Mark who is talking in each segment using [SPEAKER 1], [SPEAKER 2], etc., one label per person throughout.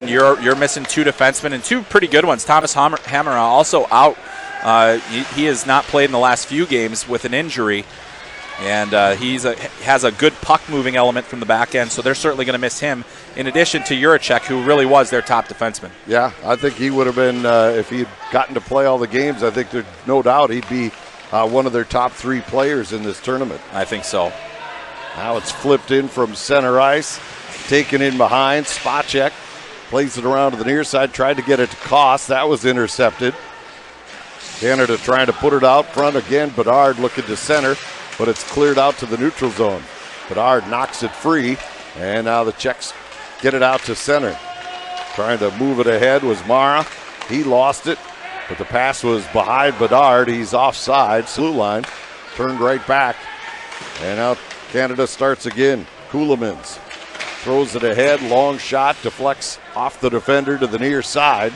[SPEAKER 1] You're missing two defensemen and two pretty good ones. Thomas Hammer also out. He has not played in the last few games with an injury, and has a good puck-moving element from the back end, so they're certainly going to miss him, in addition to Juracek, who really was their top defenseman.
[SPEAKER 2] Yeah, I think he would have been, if he'd gotten to play all the games, I think there's no doubt he'd be one of their top 3 players in this tournament.
[SPEAKER 1] I think so.
[SPEAKER 2] Now it's flipped in from center ice, taken in behind. Spacek plays it around to the near side, tried to get it to Koss. That was intercepted. Canada trying to put it out front again. Bedard looking to center, but it's cleared out to the neutral zone. Bedard knocks it free, and now the Czechs get it out to center. Trying to move it ahead was Mara. He lost it, but the pass was behind Bedard. He's offside, blue line, turned right back, and now Canada starts again. Ceulemans throws it ahead, long shot, deflects off the defender to the near side.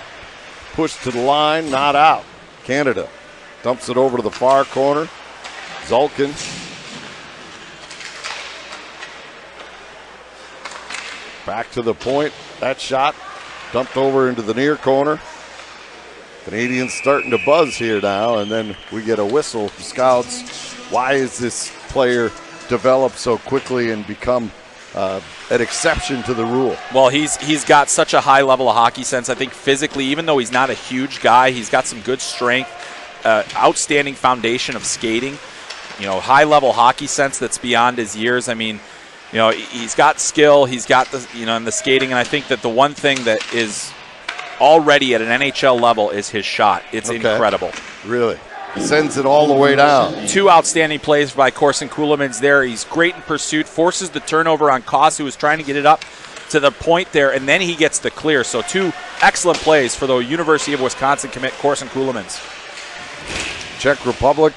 [SPEAKER 2] Pushed to the line, not out. Canada dumps it over to the far corner. Zulkin. Back to the point. That shot dumped over into the near corner. Canadians starting to buzz here now, and then we get a whistle. Scouts, why is this player develop so quickly and become an exception to the rule?
[SPEAKER 1] Well, he's got such a high level of hockey sense. I think physically, even though he's not a huge guy, he's got some good strength, outstanding foundation of skating, high level hockey sense that's beyond his years. I mean, he's got skill, he's got the, in the skating, and I think that the one thing that is already at an NHL level is his shot. It's incredible.
[SPEAKER 2] Really? Sends it all the way down.
[SPEAKER 1] 2 outstanding plays by Corson Ceulemans there. He's great in pursuit, forces the turnover on Koss, who was trying to get it up to the point there, and then he gets the clear. So 2 excellent plays for the University of Wisconsin commit, Corson Ceulemans.
[SPEAKER 2] Czech Republic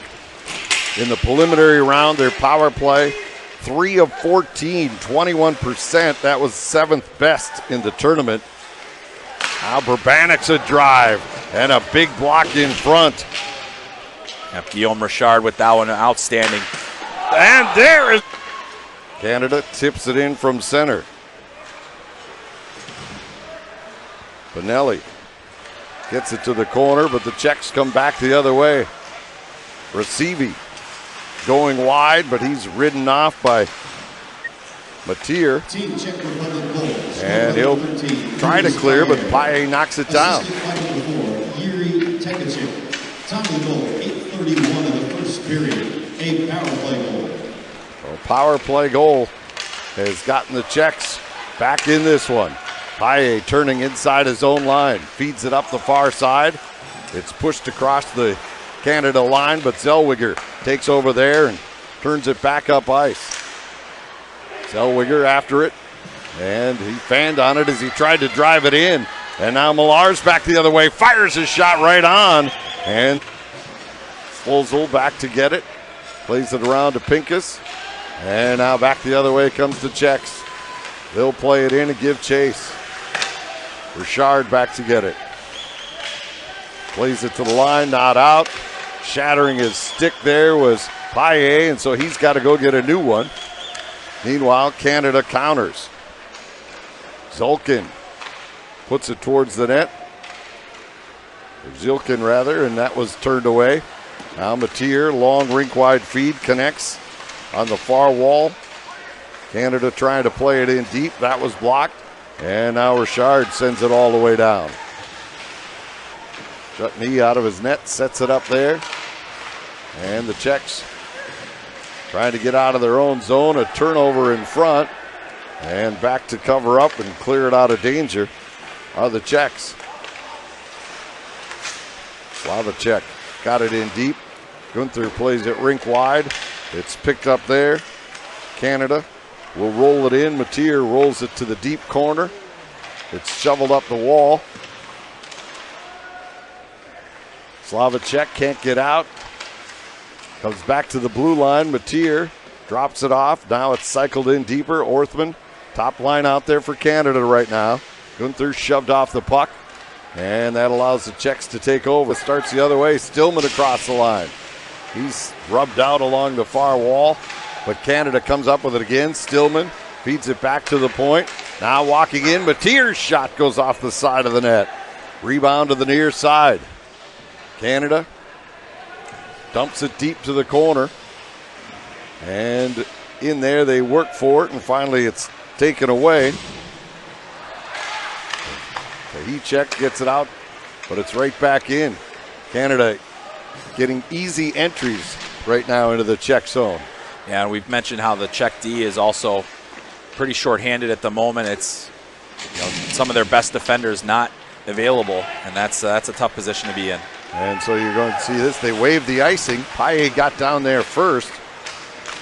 [SPEAKER 2] in the preliminary round, their power play, 3 of 14, 21%. That was 7th best in the tournament. Now Burbanic's a drive and a big block in front.
[SPEAKER 1] Guillaume Richard with that one, outstanding.
[SPEAKER 2] And there is Canada tips it in from center. Benelli gets it to the corner, but the Czechs come back the other way. Receiving going wide, but he's ridden off by Matier. And he'll try to clear, but Paye knocks it down. In the first period, a power play goal. A power play goal has gotten the Czechs back in this one. Paye turning inside his own line, feeds it up the far side. It's pushed across the Canada line, but Zellweger takes over there and turns it back up ice. Zellweger after it, and he fanned on it as he tried to drive it in. And now Millar's back the other way, fires his shot right on, and Slozil back to get it. Plays it around to Pinkus. And now back the other way comes the Czechs. They'll play it in and give chase. Richard back to get it. Plays it to the line, not out. Shattering his stick there was Paye, and so he's got to go get a new one. Meanwhile, Canada counters. Zulkin puts it towards the net. Or Zilkin rather, and that was turned away. Now Matier, long rink-wide feed, connects on the far wall. Canada trying to play it in deep. That was blocked. And now Richard sends it all the way down. Chutney out of his net, sets it up there. And the Czechs trying to get out of their own zone. A turnover in front. And back to cover up and clear it out of danger are the Czechs. Slavacek got it in deep. Gunther plays it rink wide. It's picked up there. Canada will roll it in. Matier rolls it to the deep corner. It's shoveled up the wall. Slavacek can't get out. Comes back to the blue line. Matier drops it off. Now it's cycled in deeper. Orthman, top line out there for Canada right now. Gunther shoved off the puck. And that allows the Czechs to take over. Starts the other way. Stillman across the line. He's rubbed out along the far wall, but Canada comes up with it again. Stillman Feeds it back to the point. Now walking in, Mateer's shot goes off the side of the net. Rebound to the near side. Canada dumps it deep to the corner. And in there they work for it, and finally it's taken away. Kahicek gets it out, but it's right back in. Canada getting easy entries right now into the Czech zone.
[SPEAKER 1] Yeah, and we've mentioned how the Czech D is also pretty shorthanded at the moment. It's some of their best defenders not available, and that's a tough position to be in.
[SPEAKER 2] And so you're going to see this. They wave the icing. Paille got down there first,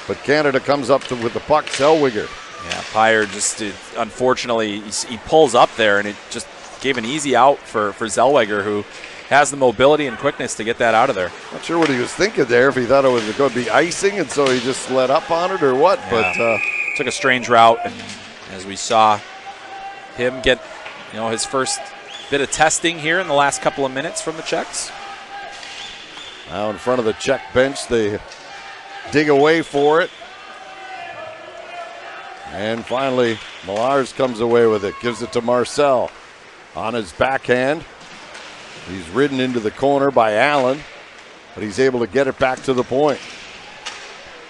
[SPEAKER 2] but Canada comes up with the puck. Zellweger.
[SPEAKER 1] Yeah, Paille just unfortunately he pulls up there, and it just gave an easy out for Zellweger, who has the mobility and quickness to get that out of there.
[SPEAKER 2] Not sure what he was thinking there, if he thought it was going to be icing, and so he just let up on it or what.
[SPEAKER 1] Yeah.
[SPEAKER 2] But
[SPEAKER 1] took a strange route, and as we saw him get his first bit of testing here in the last couple of minutes from the Czechs.
[SPEAKER 2] Now in front of the Czech bench, they dig away for it. And finally, Millars comes away with it, gives it to Marcel on his backhand. He's ridden into the corner by Allen, but he's able to get it back to the point.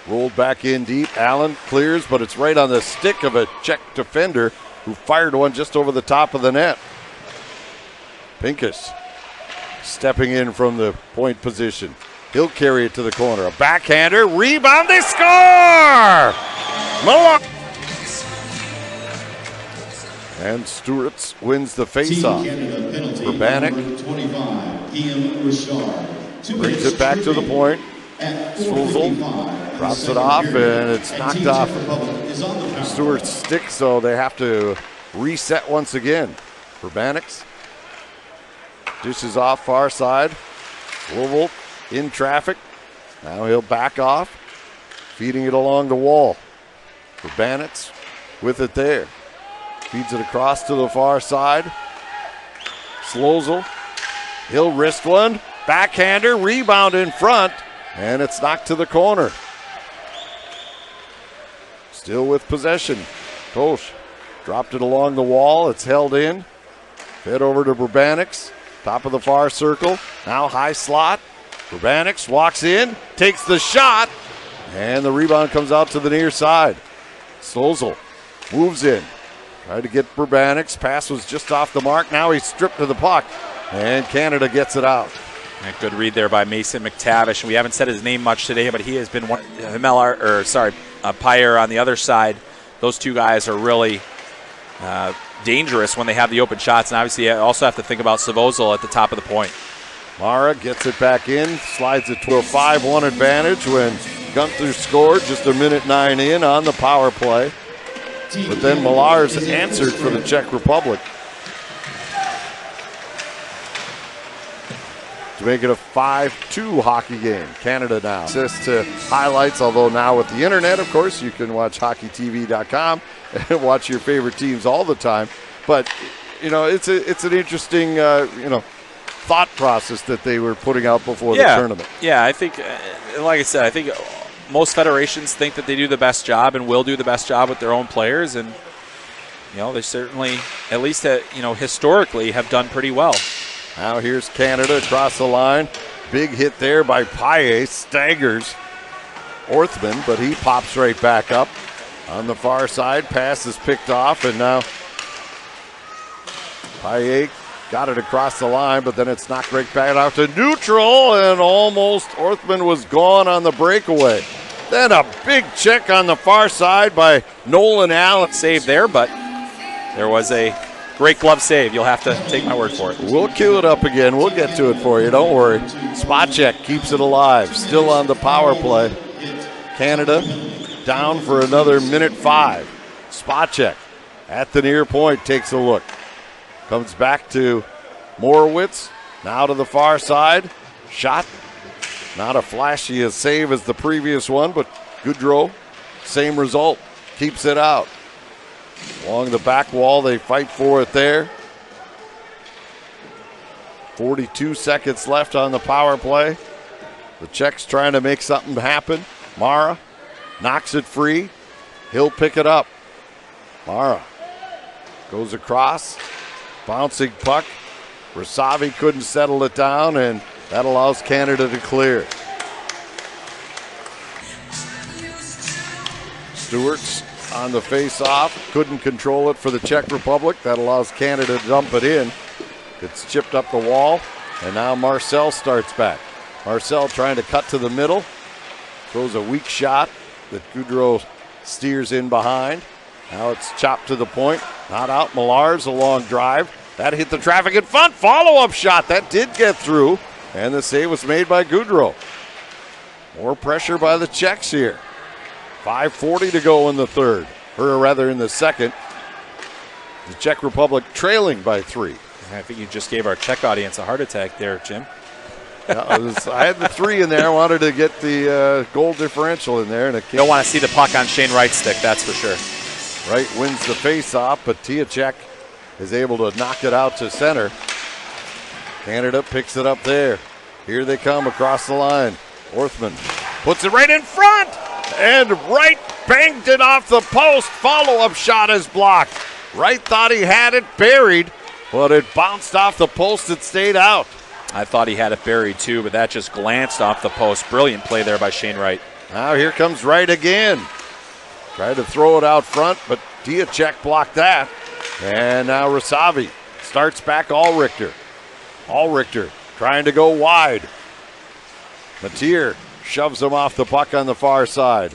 [SPEAKER 2] Rolled back in deep. Allen clears, but it's right on the stick of a Czech defender who fired one just over the top of the net. Pinkus stepping in from the point position. He'll carry it to the corner. A backhander, rebound, they score! Milwaukee. And Stewart's wins the faceoff. Urbanek brings it back to the point. Sfuzel drops it off, and it's knocked off Stewart's stick, so they have to reset once again. Urbanek dishes off far side. Louisville in traffic. Now he'll back off, feeding it along the wall. Urbanek with it there. Feeds it across to the far side. Slozel. He'll wrist one. Backhander. Rebound in front. And it's knocked to the corner. Still with possession. Koch dropped it along the wall. It's held in. Fed over to Urbanek. Top of the far circle. Now high slot. Urbanek walks in. Takes the shot. And the rebound comes out to the near side. Slozel moves in. Tried to get Urbanek. Pass was just off the mark. Now he's stripped to the puck. And Canada gets it out.
[SPEAKER 1] A good read there by Mason McTavish. We haven't said his name much today, but he has been one. Paille on the other side. Those two guys are really dangerous when they have the open shots. And obviously, you also have to think about Savozel at the top of the point.
[SPEAKER 2] Mara gets it back in, slides it to a 5-1 advantage when Gunther scored just a minute 9 in on the power play. But then Millars answered for the Czech Republic to make it a 5-2 hockey game. Canada now. Access to highlights, although now with the internet, of course, you can watch hockeytv.com and watch your favorite teams all the time. But, it's an interesting, thought process that they were putting out before the tournament.
[SPEAKER 1] Yeah, I think, like I said, I think most federations think that they do the best job and will do the best job with their own players, and they certainly, at least historically, have done pretty well.
[SPEAKER 2] Now here's Canada across the line. Big hit there by Paille, staggers Orthman, but he pops right back up. On the far side, pass is picked off, and now Paille got it across the line, but then it's knocked right back out to neutral, and almost Orthman was gone on the breakaway. Then a big check on the far side by Nolan Allen.
[SPEAKER 1] Save there, but there was a great glove save. You'll have to take my word for it.
[SPEAKER 2] We'll cue it up again. We'll get to it for you. Don't worry. Spot check keeps it alive. Still on the power play. Canada down for another minute 5. Spot check at the near point. Takes a look. Comes back to Morowitz. Now to the far side. Shot. Not a flashy a save as the previous one, but Goudreau, same result. Keeps it out. Along the back wall, they fight for it there. 42 seconds left on the power play. The Czechs trying to make something happen. Mara knocks it free. He'll pick it up. Mara goes across. Bouncing puck. Rasavi couldn't settle it down, and that allows Canada to clear. Stewart's on the face-off. Couldn't control it for the Czech Republic. That allows Canada to dump it in. It's chipped up the wall, and now Marcel starts back. Marcel trying to cut to the middle. Throws a weak shot that Goudreau steers in behind. Now it's chopped to the point. Not out. Millar's a long drive. That hit the traffic in front. Follow-up shot. That did get through. And the save was made by Goudreau. More pressure by the Czechs here. 5:40 to go in the third. Or rather in the second. The Czech Republic trailing by 3.
[SPEAKER 1] I think you just gave our Czech audience a heart attack there, Jim.
[SPEAKER 2] Yeah, I had the 3 in there. I wanted to get the goal differential in there. And
[SPEAKER 1] you don't want to see the puck on Shane Wright's stick, that's for sure.
[SPEAKER 2] Wright wins the face-off, but Tiacek is able to knock it out to center. Canada picks it up there. Here they come across the line. Orthman puts it right in front, and Wright banged it off the post. Follow-up shot is blocked. Wright thought he had it buried, but it bounced off the post and stayed out.
[SPEAKER 1] I thought he had it buried too, but that just glanced off the post. Brilliant play there by Shane Wright.
[SPEAKER 2] Now here comes Wright again. Tried to throw it out front, but Tiacek blocked that. And now Rasavi starts back Ulrichter. Ulrichter trying to go wide. Matier shoves him off the puck on the far side.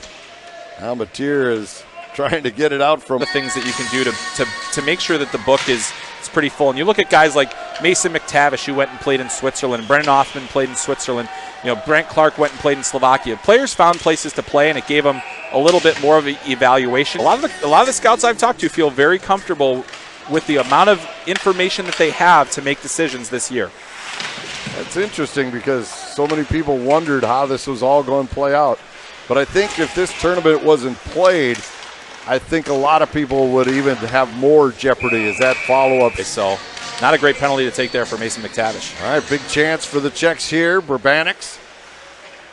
[SPEAKER 2] Now Matier is trying to get it out from
[SPEAKER 1] the things that you can do to make sure that the book is pretty full. And you look at guys like Mason McTavish, who went and played in Switzerland. Brennan Hoffman played in Switzerland. Brent Clark went and played in Slovakia. Players found places to play, and it gave them a little bit more of an evaluation. A lot of the scouts I've talked to feel very comfortable with the amount of information that they have to make decisions this year.
[SPEAKER 2] That's interesting because so many people wondered how this was all going to play out. But I think if this tournament wasn't played, I think a lot of people would even have more jeopardy as that follow-up.
[SPEAKER 1] So, not a great penalty to take there for Mason McTavish.
[SPEAKER 2] All right, big chance for the Czechs here. Brabanics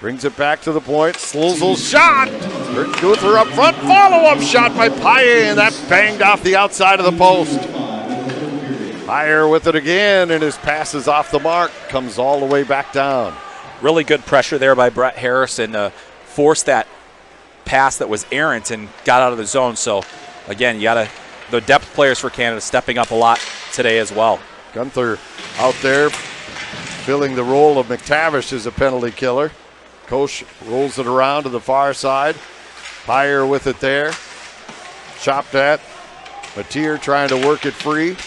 [SPEAKER 2] brings it back to the point. Slozal's shot. Guther up front. Follow-up shot by Paye, and that banged off the outside of the post. Paye with it again, and his pass is off the mark. Comes all the way back down.
[SPEAKER 1] Really good pressure there by Brett Harrison to force that pass that was errant and got out of the zone. So, again, the depth players for Canada stepping up a lot today as well.
[SPEAKER 2] Gunther out there filling the role of McTavish as a penalty killer. Koch rolls it around to the far side. Paye with it there. Chopped at. Matier trying to work it free,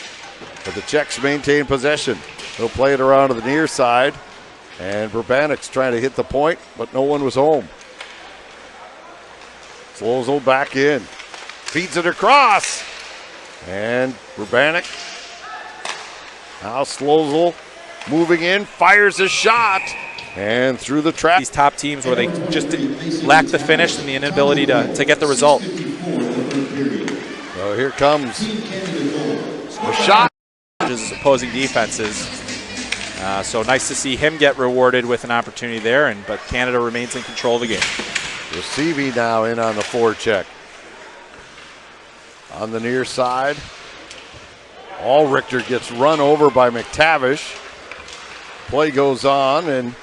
[SPEAKER 2] but the Czechs maintain possession. They'll play it around to the near side, and Brabanics trying to hit the point, but no one was home. Slozal back in. Feeds it across. And Brabanic. Now Slozal moving in, fires a shot, and through the trap.
[SPEAKER 1] These top teams where they just lack the finish and the inability to get the result.
[SPEAKER 2] So here comes the shot.
[SPEAKER 1] Opposing defenses. So nice to see him get rewarded with an opportunity there, but Canada remains in control of the game.
[SPEAKER 2] Receiving now in on the forecheck. On the near side, Ulrichter gets run over by McTavish. Play goes on, and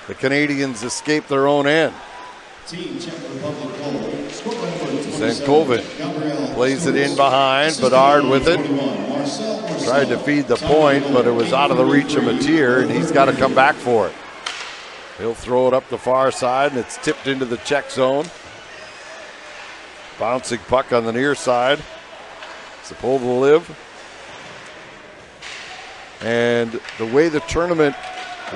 [SPEAKER 2] the Canadians escape their own end. Zenkovic plays it in behind, Bedard with it. Tried to feed the point, but it was out of the reach of Matier, and he's got to come back for it. He'll throw it up the far side, and it's tipped into the Czech zone. Bouncing puck on the near side. Sapolda-Liv. And the way the tournament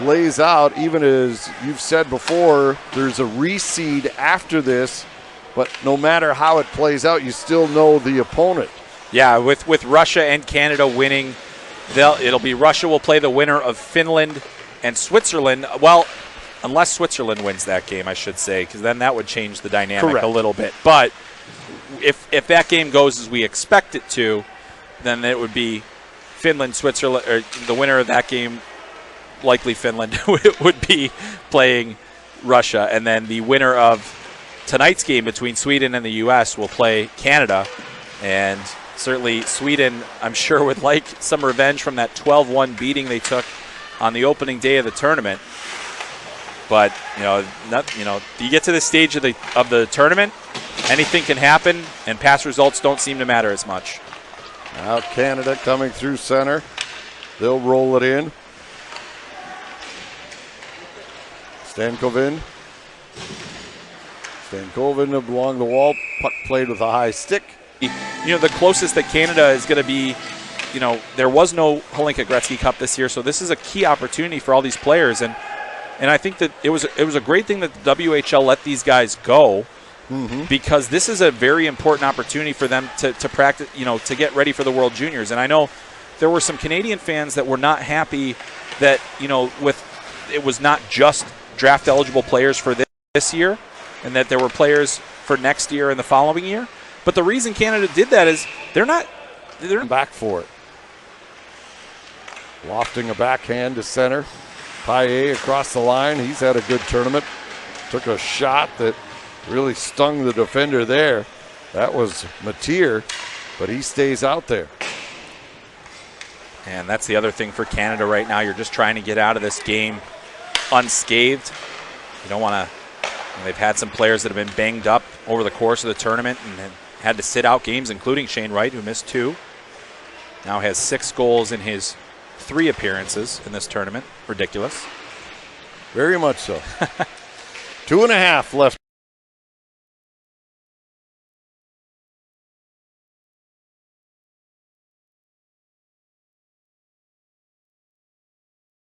[SPEAKER 2] lays out, even as you've said before, there's a reseed after this, but no matter how it plays out, you still know the opponent.
[SPEAKER 1] Yeah, with Russia and Canada winning, it'll be Russia will play the winner of Finland and Switzerland. Well, unless Switzerland wins that game, I should say, because then that would change the dynamic a little bit. But if that game goes as we expect it to, then it would be Finland, Switzerland, or the winner of that game, likely Finland, would be playing Russia. And then the winner of tonight's game between Sweden and the U.S. will play Canada. And Certainly Sweden, I'm sure, would like some revenge from that 12-1 beating they took on the opening day of the tournament. But you get to this stage of the tournament, anything can happen, and past results don't seem to matter as much.
[SPEAKER 2] Now Canada coming through center. They'll roll it in. Stankoven along the wall. Puck played with a high stick.
[SPEAKER 1] The closest that Canada is going to be, there was no Holinka Gretzky Cup this year, so this is a key opportunity for all these players. And I think that it was a great thing that the WHL let these guys go, because this is a very important opportunity for them to practice, to get ready for the World Juniors. And I know there were some Canadian fans that were not happy that, it was not just draft eligible players for this year, and that there were players for next year and the following year. But the reason Canada did that is they're
[SPEAKER 2] back for it. Lofting a backhand to center. Paillet across the line. He's had a good tournament. Took a shot that really stung the defender there. That was Matier, but he stays out there.
[SPEAKER 1] And that's the other thing for Canada right now. You're just trying to get out of this game unscathed. You don't want to. They've had some players that have been banged up over the course of the tournament and had to sit out games, including Shane Wright, who missed 2. Now has 6 goals in his 3 appearances in this tournament. Ridiculous.
[SPEAKER 2] Very much so. 2.5 left.